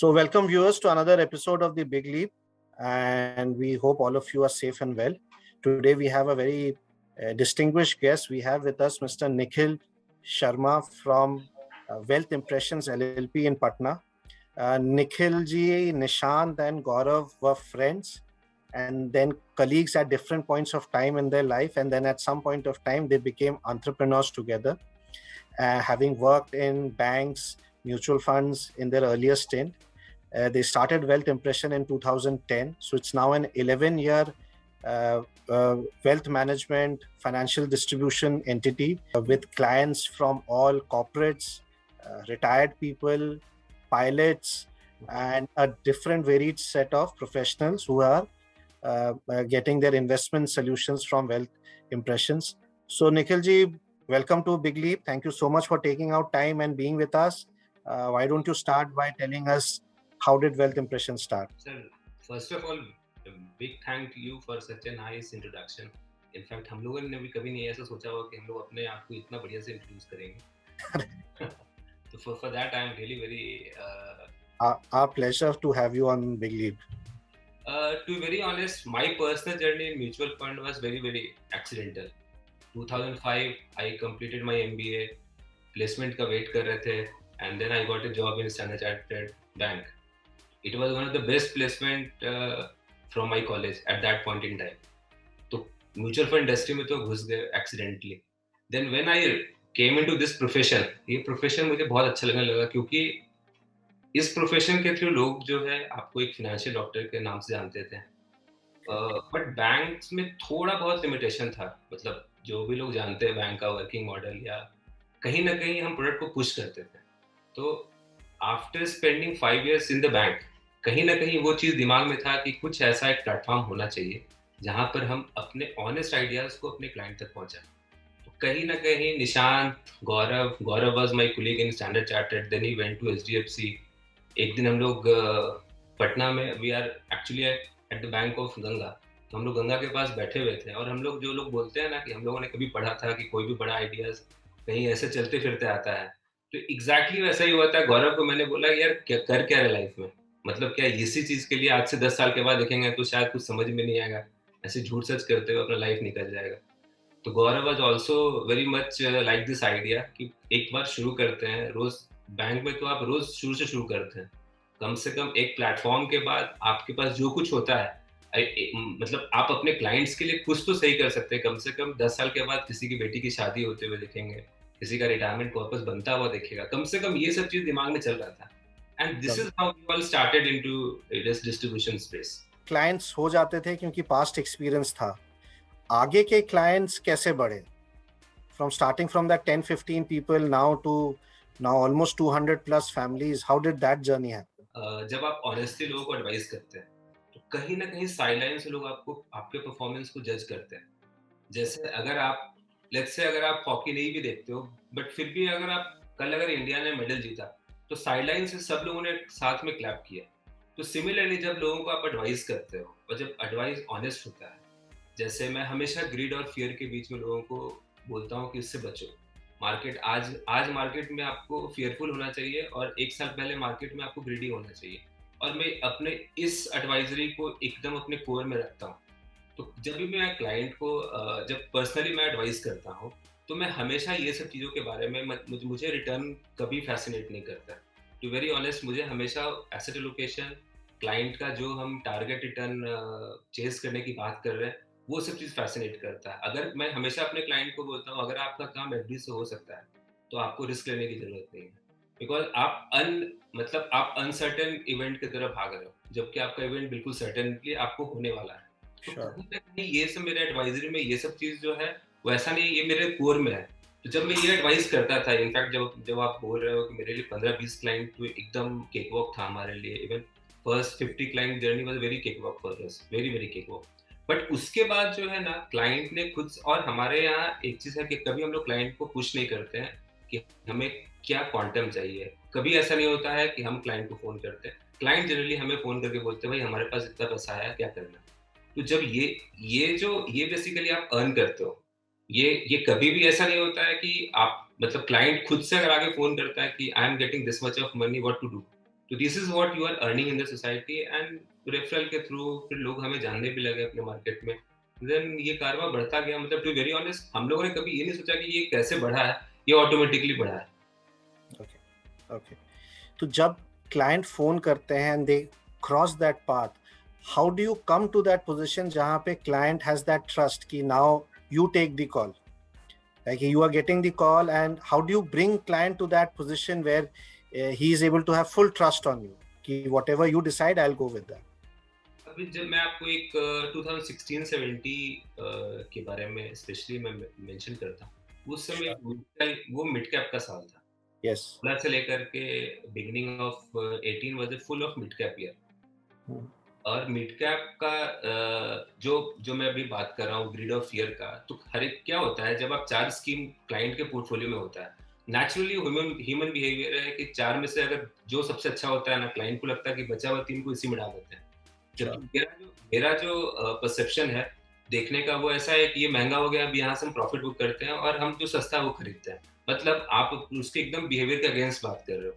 So, welcome viewers to another episode of The Big Leap, and we hope all of you are safe and well. Today, we have a very distinguished guest. We have with us Mr. Nikhil Sharma from Wealth Impressions LLP in Patna. Nikhil ji, Nishant, and Gaurav were friends and then colleagues at different points of time in their life. And then at some point of time, they became entrepreneurs together, having worked in banks, mutual funds in their earlier stint. They started Wealth Impression in 2010. So it's now an 11-year wealth management financial distribution entity with clients from all corporates, retired people, pilots, and a different varied set of professionals who are getting their investment solutions from Wealth Impressions. So Nikhil ji, welcome to Big Leap. Thank you so much for taking out time and being with us. Why don't you start by telling us how did Wealth Impressions start? Sir, first of all, a big thank you for such a nice introduction. In fact, हम लोगों ने भी कभी नहीं ऐसा सोचा होगा कि हम लोग अपने आप को इतना बढ़िया से इंट्रोड्यूस करेंगे. So for that, I am really very. Our pleasure to have you on Big Leap. To be very honest, my personal journey in mutual fund was very, very accidental. 2005, I completed my MBA. Placement का wait कर रहे थे, and then I got a job in Standard Chartered Bank. It was one of the best placement from my college at that point in time. तो mutual fund industry में तो घुस गए accidentally. Then when I came into this profession, ये profession मुझे बहुत अच्छा लगने लगा क्योंकि इस प्रोफेशन के थ्रू लोग जो है आपको एक फाइनेंशियल डॉक्टर के नाम से जानते थे, बट बैंक्स में थोड़ा बहुत लिमिटेशन था. मतलब जो भी लोग जानते हैं बैंक का वर्किंग मॉडल, या कहीं ना कहीं हम प्रोडक्ट को पुश करते थे. तो after spending 5 years in the bank, कहीं ना कहीं वो चीज़ दिमाग में था कि कुछ ऐसा एक प्लेटफॉर्म होना चाहिए जहाँ पर हम अपने ऑनेस्ट आइडियाज़ को अपने क्लाइंट तक पहुँचाएं. तो कहीं ना कहीं Nishant, Gaurav was my colleague in Standard Chartered, then he went to HDFC. एक दिन हम लोग पटना में, we are actually at the bank of Ganga, तो हम लोग गंगा के पास बैठे हुए थे और हम लोग, जो लोग बोलते हैं ना कि हम लोगों ने कभी पढ़ा था कि कोई भी बड़ा आइडियाज़ कहीं ऐसे चलते फिरते आता है, तो एग्जैक्टली वैसा ही हुआ था. गौरव को मैंने बोला, यार क्या कर क्या रहे लाइफ में, मतलब क्या इसी चीज़ के लिए आज से 10 साल के बाद देखेंगे तो शायद कुछ समझ में नहीं आएगा, ऐसे झूठ सच करते हुए अपना लाइफ निकल जाएगा. तो Gaurav was also very much like this idea कि एक बार शुरू करते हैं. रोज बैंक में तो आप रोज शुरू से शुरू करते हैं, कम से कम एक प्लेटफॉर्म के बाद आपके पास जो कुछ होता है, मतलब आप अपने क्लाइंट्स के लिए कुछ तो सही कर सकते हैं. कम से कम 10 साल के बाद किसी की बेटी की शादी होते हुए देखेंगे, किसी का रिटायरमेंट पर्पस बनता हुआ देखेगा. कम से कम ये सब चीज दिमाग में चल रहा था. And this is how we all started into this distribution space. Clients हो जाते थे क्योंकि पास्ट एक्सपीरियंस था. आगे के क्लाइंट्स कैसे बढ़े? From starting from that 10-15 people now almost 200 plus families. How did that journey happen? जब आप ऑनेस्टली लोगों को एडवाइस करते हैं तो कहीं ना कहीं साइडलाइन से लोग आपको आपके परफॉर्मेंस को जज करते हैं. जैसे अगर आप, लेट्स से अगर आप हॉकी नहीं भी देखते हो, बट फिर भी अगर इंडिया ने मेडल जीता तो साइडलाइन से सब लोगों ने साथ में क्लैप किया. तो सिमिलरली जब लोगों को आप एडवाइस करते हो और जब एडवाइस ऑनेस्ट होता है, जैसे मैं हमेशा ग्रीड और फियर के बीच में लोगों को बोलता हूँ कि इससे बचो. मार्केट आज मार्केट में आपको फियरफुल होना चाहिए और 1 साल पहले मार्केट में आपको ग्रीडी होना चाहिए. और मैं अपने इस एडवाइजरी को एकदम अपने कोर में रखता हूँ. तो जब भी मैं क्लाइंट को जब पर्सनली मैं एडवाइस करता हूँ तो मैं हमेशा ये सब चीज़ों के बारे में मुझे रिटर्न कभी फैसिनेट नहीं करता. टू वेरी ऑनेस्ट, मुझे हमेशा एसेट एलोकेशन, क्लाइंट का जो हम टारगेट रिटर्न चेस करने की बात कर रहे हैं, वो सब चीज़ फैसिनेट करता है. अगर मैं हमेशा अपने क्लाइंट को बोलता हूँ, अगर आपका काम एफडी से हो सकता है तो आपको रिस्क लेने की जरूरत नहीं है, बिकॉज आप अनसर्टेन इवेंट की तरफ भाग रहे हो, जबकि आपका इवेंट बिल्कुल सर्टेनली आपको होने वाला है. तो कहीं ना कहीं ये सब मेरे एडवाइजरी में, ये सब चीज़ जो है वो ऐसा नहीं, ये मेरे कोर में है. तो जब मैं ये एडवाइस करता था, इनफैक्ट जब आप बोल रहे हो कि मेरे लिए 15-20 क्लाइंट तो एकदम केक वॉक था हमारे लिए. Even first 50 client journey was very cake walk for us, very very cake walk. But उसके बाद जो है ना, क्लाइंट ने खुद, और हमारे यहाँ एक चीज़ है कि कभी हम लोग क्लाइंट को पुश नहीं करते हैं कि हमें क्या क्वांटम चाहिए. कभी ऐसा नहीं होता है कि हम क्लाइंट को फ़ोन करते हैं. क्लाइंट जनरली हमें फ़ोन करके बोलते हैं, भाई हमारे पास इतना पैसा आया, क्या करना. तो जब ये बेसिकली आप अर्न करते हो, ये कभी भी ऐसा नहीं होता है कि आप, मतलब क्लाइंट खुद से अगर आगे फ़ोन करता है कि I am getting this much of money, what to do, तो this is what you are earning in the society, and referral के थ्रू फिर लोग हमें जानने भी लगे अपने मार्केट में। देन ये कारवा बढ़ता गया। मतलब टू वेरी ऑनेस्ट, हम लोगों ने कभी ये नहीं सोचा कि ये कैसे बढ़ा है, ये ऑटोमेटिकली बढ़ा है। Okay, okay. तो जब क्लाइंट फोन करते हैं and they cross that path, how do you come to that position जहां पे क्लाइंट हैज दैट ट्रस्ट कि now you take the call, like you are getting the call, and how do you bring client to that position where he is able to have full trust on you कि whatever you decide I'll go with that? अभी जब मैं आपको एक 2016-17 के बारे में specially मैं मेंशन करता हूँ, उस समय वो मिड कैप का साल था। Yes. 16 से लेकर के beginning of 18 was full of mid cap year. और मिड कैप का जो जो मैं अभी बात कर रहा हूँ ग्रिड ऑफ फियर का, तो हर एक क्या होता है, जब आप 4 स्कीम क्लाइंट के पोर्टफोलियो में होता है, नेचुरली ह्यूमन बिहेवियर है कि 4 में से अगर जो सबसे अच्छा होता है ना, क्लाइंट को लगता है कि बचा हुआ 3 को इसी में डाल देते हैं। जबकि मेरा जो परसेप्शन है देखने का, वो ऐसा है कि ये महंगा हो गया, अब यहाँ से हम प्रॉफिट बुक करते हैं और हम जो सस्ता है वो खरीदते हैं। मतलब आप उसके एकदम बिहेवियर के अगेंस्ट बात कर रहे हो।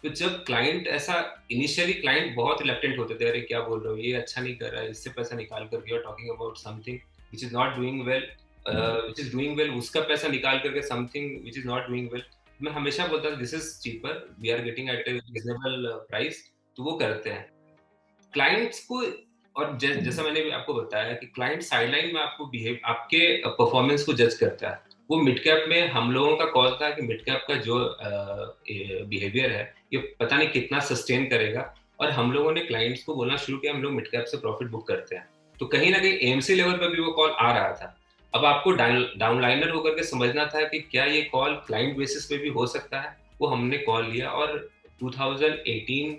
तो जब क्लाइंट ऐसा, इनिशियली क्लाइंट बहुत रिलक्टेंट होते थे, अरे क्या बोल रहे हो, ये अच्छा नहीं कर रहा है, इससे पैसा निकाल कर, you are talking about something which is not doing well, which is doing well, उसका पैसा निकाल करके something which is not doing well. मैं हमेशा बोलता था this is cheaper, we are getting at a reasonable price, तो वो करते हैं क्लाइंट्स को। और जैसा मैंने भी आपको बताया कि क्लाइंट साइडलाइन में आपको आपके परफॉर्मेंस को जज करता है। वो मिड कैप में हम लोगों का कॉल था कि मिड कैप का जो बिहेवियर है ये पता नहीं कितना सस्टेन करेगा, और हम लोगों ने क्लाइंट्स को बोलना शुरू किया हम लोग मिड कैप से प्रॉफिट बुक करते हैं। तो कहीं ना कहीं एएमसी लेवल पर भी वो कॉल आ रहा था। अब आपको डाउनलाइनर होकर के समझना था कि क्या ये कॉल क्लाइंट बेसिस पे भी हो सकता है। वो हमने कॉल लिया, और 2018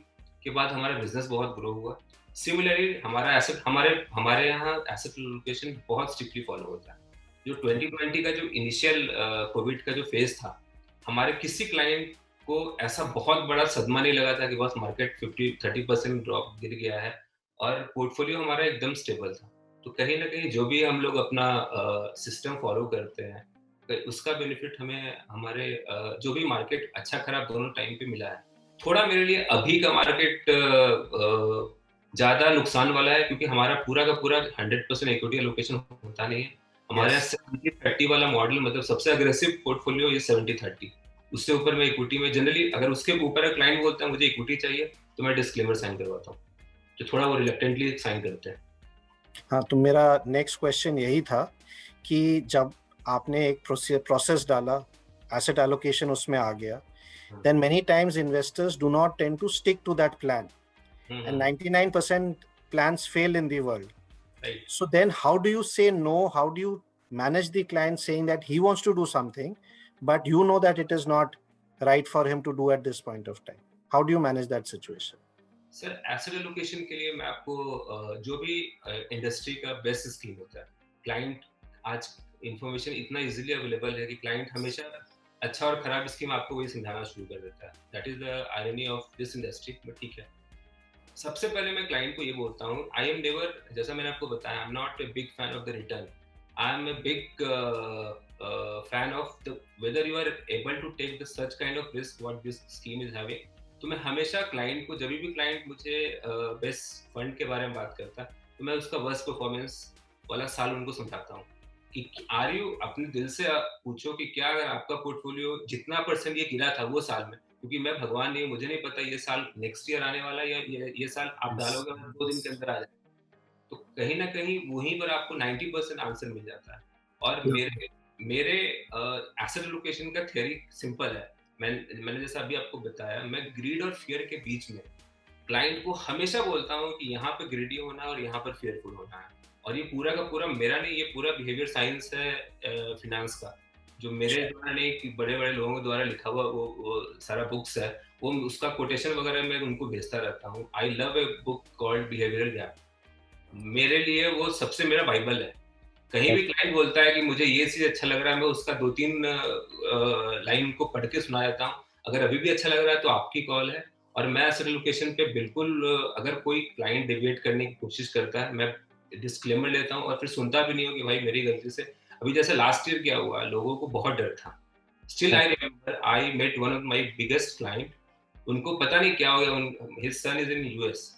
के बाद हमारा बिजनेस बहुत ग्रो हुआ। सिमिलरली हमारा एसेट, हमारे यहाँ एसेट एलोकेशन बहुत स्ट्रिक्टली फॉलो होता है। जो 2020 का जो इनिशियल कोविड का जो फेज था, हमारे किसी क्लाइंट को ऐसा बहुत बड़ा सदमा नहीं लगा था कि बस मार्केट 50-30% ड्रॉप गिर गया है, और पोर्टफोलियो हमारा एकदम स्टेबल था। तो कहीं ना कहीं जो भी हम लोग अपना सिस्टम फॉलो करते हैं, तो उसका बेनिफिट हमें हमारे जो भी मार्केट अच्छा खराब दोनों टाइम पे मिला है। थोड़ा मेरे लिए अभी का मार्केट ज्यादा नुकसान वाला है, क्योंकि हमारा पूरा का पूरा 100% इक्विटी एलोकेशन होता नहीं है। हमारे यहाँ 70-30 वाला मॉडल, मतलब सबसे अग्रेसिव पोर्टफोलियो ये 70-30, उससे ऊपर मैं इक्विटी में जनरली, अगर उसके ऊपर क्लाइंट बोलता है मुझे इक्विटी चाहिए, तो मैं डिस्क्लेमर साइन करवाता हूँ, तो थोड़ा वो रिलक्टेंटली साइन करते हैं। हाँ, तो मेरा नेक्स्ट क्वेश्चन यही था कि जब आपने एक प्रोसेस डाला, एसेट एलोकेशन उसमें आ गया, then many times investors do not tend to stick to that plan, and 99% plans fail in the world. Right. So then how do you say no? How do you manage the client saying that he wants to do something but you know that it is not right for him to do at this point of time? How do you manage that situation? Sir asset allocation के लिए मैं आपको जो भी industry का best scheme होता है, client आज इंफॉर्मेशन इतना इजीली अवेलेबल है कि क्लाइंट हमेशा अच्छा और खराब स्कीम आपको वही समझाना शुरू कर देता है। That is the irony of this industry. But ठीक है, सबसे पहले मैं क्लाइंट को ये बोलता हूँ, आई एम नेवर, जैसा मैंने आपको बताया, I am not a big fan of the return, I am a big fan of the whether you are able to take the such kind of risk what this scheme is having. तो मैं हमेशा client को, जब भी client मुझे best fund के बारे में बात करता है, तो मैं उसका वर्स्ट परफॉर्मेंस वाला साल उनको समझाता हूँ कि आर यू, अपने दिल से पूछो कि क्या अगर आपका पोर्टफोलियो जितना परसेंट ये गिरा था वो साल में, क्योंकि मैं भगवान नहीं, मुझे नहीं पता ये साल नेक्स्ट ईयर आने वाला है या ये साल आप डालोगे और 2 दिन के अंदर आ जाए, तो कहीं ना कहीं वहीं पर आपको 90% आंसर मिल जाता है। और मेरे एसेट एलोकेशन का थ्योरी सिंपल है। मैंने जैसा अभी आपको बताया, मैं ग्रीड और फियर के बीच में क्लाइंट को हमेशा बोलता हूँ कि यहाँ पे ग्रीडी होना है और यहाँ पर फेयरफुल होना है। और ये पूरा का पूरा मेरा नहीं, ये पूरा बिहेवियर साइंस है फिनेंस का, जो मेरे द्वारा नहीं कि बड़े बड़े लोगों द्वारा लिखा हुआ वो सारा बुक्स है, वो उसका कोटेशन वगैरह मैं उनको भेजता रहता हूँ। I love a book called behavioural gap, मेरे लिए वो सबसे मेरा बाइबल है। कहीं भी क्लाइंट बोलता है कि मुझे ये चीज अच्छा लग रहा है, मैं उसका 2-3 लाइन को पढ़ के सुना देता हूँ। अगर अभी भी अच्छा लग रहा है तो आपकी कॉल है। और मैं एसेट एलोकेशन पे बिल्कुल, अगर कोई क्लाइंट डिबेट करने की कोशिश करता है, मैं डिस्क्लेमर लेता हूँ और फिर सुनता भी नहीं हूँ कि भाई मेरी गलती से। अभी जैसे लास्ट ईयर क्या हुआ, लोगों को बहुत डर था। Still I remember, I met one of my biggest client, उनको पता नहीं क्या हो गया, his son is in US,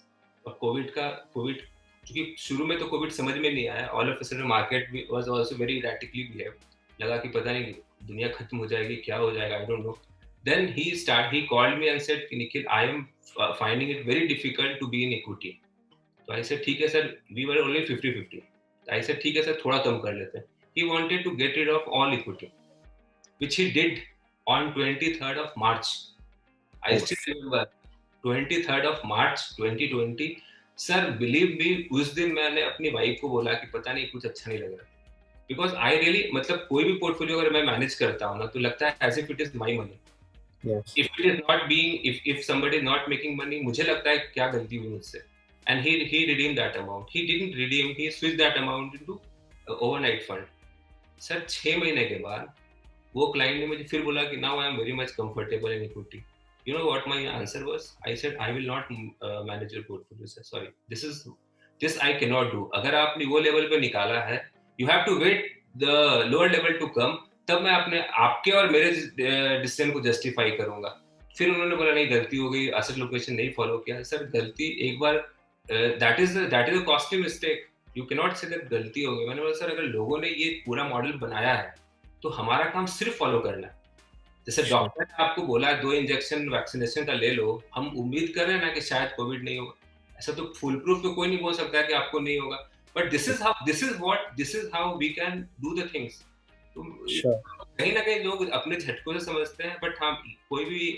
और कोविड क्योंकि शुरू में तो कोविड समझ में नहीं आया, all of a sudden market was also very erratically behave, लगा कि पता नहीं दुनिया खत्म हो जाएगी, क्या हो जाएगा, I don't know. Then he called me and said, Nikhil, I am finding it very difficult to be in equity. तो I said, ठीक है sir, we were only 50-50. I said, ठीक है सर, थोड़ा कम कर लेते हैं. He wanted to get rid of all equity, which he did on 23rd of March. I still remember 23rd of March 2020. Sir believe me, उस दिन मैंने अपनी वाइफ को बोला कि पता नहीं कुछ अच्छा नहीं लग रहा. Because I really, मतलब कोई भी पोर्टफोलियो अगर मैं मैनेज करता हूँ ना, तो लगता है as if it is my money. Yes. If it is not being, if somebody is not making money, मुझे लगता है क्या गलती हुई मुझसे. And he redeemed that amount. He didn't redeem, he switched that amount into overnight fund. Sir 6 महीने के बाद वो क्लाइंट ने मुझे फिर बोला कि now I am very much comfortable in equity. You know what my answer was? I said I will not manage your portfolio, sir. Sorry, this I cannot do. अगर आपने वो लेवल पे निकाला है, you have to wait the lower level to come. तब मैं अपने आपके और मेरे डिसीजन को जस्टिफाई करूंगा. फिर उन्होंने बोला नहीं गलती हो गई, असेट लोकेशन नहीं फॉलो किया. सर गलती एक बार, that is a costly mistake. You can not say that गलती हो गई. मैंने बोला सर अगर लोगों ने ये पूरा मॉडल बनाया है तो हमारा काम सिर्फ फॉलो करना है. जैसे डॉक्टर ने आपको बोला 2 इंजेक्शन वैक्सीनेशन का ले लो, हम उम्मीद कर रहे हैं ना कि शायद कोविड नहीं होगा. ऐसा तो फुल प्रूफ तो कोई नहीं बोल सकता कि आपको नहीं होगा. But this is how we can do the things. कहीं ना कहीं लोग अपने झटकों से समझते हैं, बट हाँ कोई भी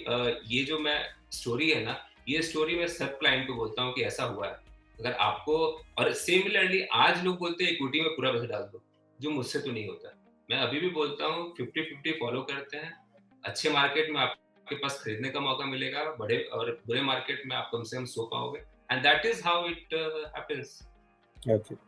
ये जो मैं स्टोरी है ना, ये स्टोरी मैं सब क्लाइंट को बोलता हूँ कि ऐसा हुआ है. अगर आपको, और सिमिलरली आज लोग बोलते हैं इक्विटी में पूरा पैसा डाल दो, जो मुझसे तो नहीं होता. मैं अभी भी बोलता हूँ 50-50 फॉलो करते हैं. अच्छे मार्केट में आपके पास खरीदने का मौका मिलेगा, बड़े और बुरे मार्केट में आप कम से कम सो पाओगे. And that is how it happens. Okay.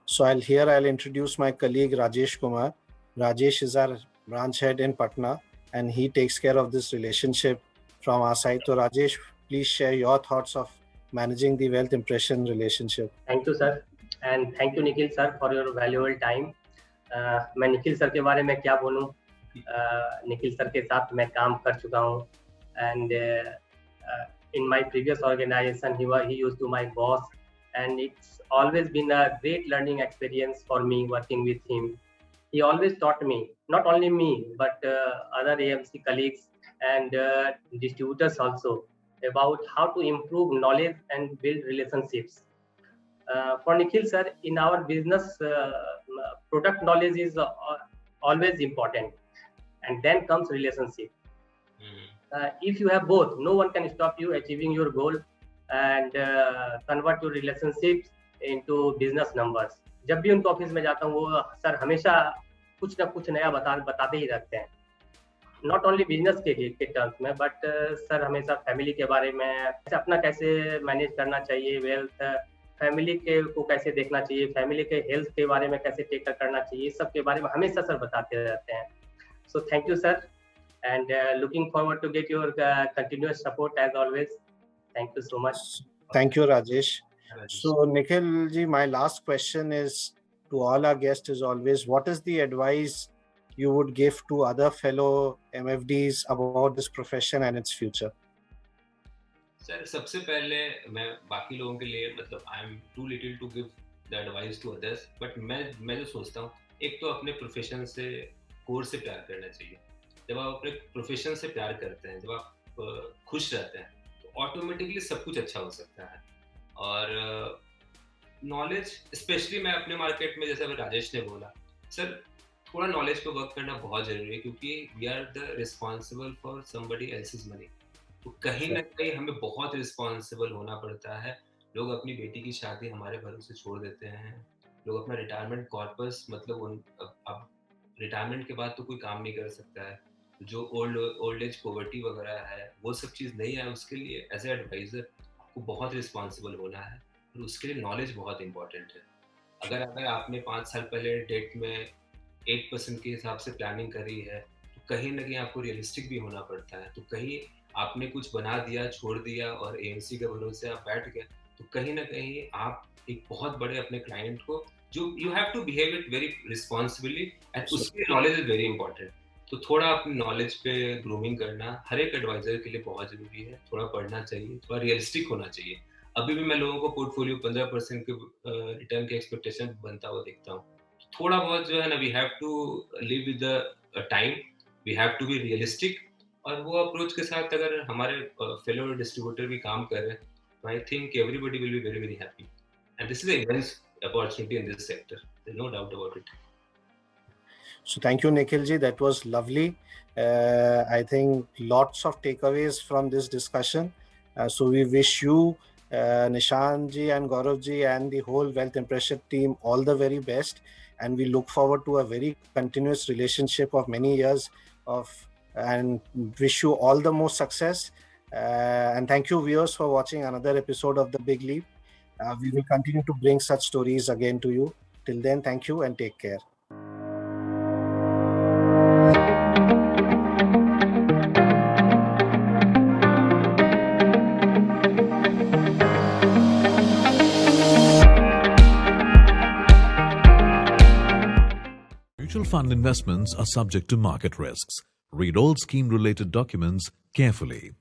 So I'll introduce my colleague Rajesh Kumar. Rajesh is our branch head in Patna, and he takes care of this relationship from our side. So Rajesh, please share your thoughts of managing the wealth impression relationship. Thank you, sir, and thank you, Nikhil sir, for your valuable time. मैं Nikhil sir के बारे में क्या बोलूं. Nikhil sir के साथ मैं काम कर चुका हूं, and in my previous organization he used to my boss, and it's always been a great learning experience for me working with him. He always taught me, not only me, but other AMC colleagues and distributors also, about how to improve knowledge and build relationships. For Nikhil sir, in our business, product knowledge is always important, and then comes relationship. If you have both, no one can stop you achieving your goal and convert your relationships into business numbers. जब भी उनके office में जाता हूँ, वो sir हमेशा कुछ ना कुछ नया बताते ही रहते हैं. नॉट ओनली बिजनेस के टर्म्स में, बट सर हमेशा फैमिली के बारे में, अपना कैसे मैनेज करना चाहिए वेल्थ, फैमिली को कैसे देखना चाहिए, फैमिली के हेल्थ के बारे में कैसे टेक केयर करना चाहिए, इस सब के बारे में हमेशा सर बताते रहते हैं. So thank you sir, and looking forward to get your continuous support as always. Thank you so much. Thank you, Rajesh. So, Nikhil ji, my last question is to all our guests is always, what is the advice you would give to other fellow MFDs about this profession and its future? Sir सबसे पहले मैं बाकी लोगों के लिए, मतलब I am too little to give the advice to others, but मैं जो सोचता हूँ, एक तो अपने प्रोफेशन से, कोर से प्यार करना चाहिए. जब आप अपने प्रोफेशन से प्यार करते हैं, जब आप खुश रहते हैं, ऑटोमेटिकली सब कुछ अच्छा हो सकता है. और नॉलेज, स्पेशली मैं अपने मार्केट में, जैसे अभी राजेश ने बोला, सर थोड़ा नॉलेज पे वर्क करना बहुत जरूरी है, क्योंकि we are the responsible for somebody else's money. तो कहीं ना कहीं हमें बहुत रिस्पॉन्सिबल होना पड़ता है. लोग अपनी बेटी की शादी हमारे भरोसे छोड़ देते हैं. लोग अपना रिटायरमेंट कॉर्पस, मतलब अब रिटायरमेंट के बाद तो कोई काम नहीं कर सकता है. जो ओल्ड एज पॉवर्टी वगैरह है, वो सब चीज़ नहीं है. उसके लिए एज ए एडवाइज़र आपको बहुत रिस्पॉन्सिबल होना है, और उसके लिए नॉलेज बहुत इंपॉर्टेंट है. अगर आपने 5 साल पहले डेट में 8% के हिसाब से प्लानिंग करी है, तो कहीं ना कहीं आपको रियलिस्टिक भी होना पड़ता है. तो कहीं आपने कुछ बना दिया, छोड़ दिया, और एएमसी के भरोसे आप बैठ गए, तो कहीं ना कहीं आप एक बहुत बड़े अपने क्लाइंट को, जो you have to behave it very responsibly, and उसकी नॉलेज इज वेरी इंपॉर्टेंट. तो थोड़ा अपनी नॉलेज पे ग्रूमिंग करना हर एक एडवाइजर के लिए बहुत जरूरी है. थोड़ा पढ़ना चाहिए, थोड़ा रियलिस्टिक होना चाहिए. अभी भी मैं लोगों को पोर्टफोलियो 15% के रिटर्न के एक्सपेक्टेशन बनता हुआ देखता हूँ. थोड़ा बहुत जो है ना, we have to live with the time, we have to be realistic. और वो अप्रोच के साथ अगर हमारे फेलो डिस्ट्रीब्यूटर भी काम कर रहे हैं, तो I think everybody will be very very happy. And this is a immense opportunity in this sector, there no doubt about it. So thank you, Nikhil ji. That was lovely. I think lots of takeaways from this discussion. So we wish you, Nishant ji and Gaurav ji and the whole Wealth Impression team all the very best. And we look forward to a very continuous relationship of many years and wish you all the most success. And thank you, viewers, for watching another episode of The Big Leap. We will continue to bring such stories again to you. Till then, thank you and take care. Mutual fund investments are subject to market risks. Read all scheme-related documents carefully.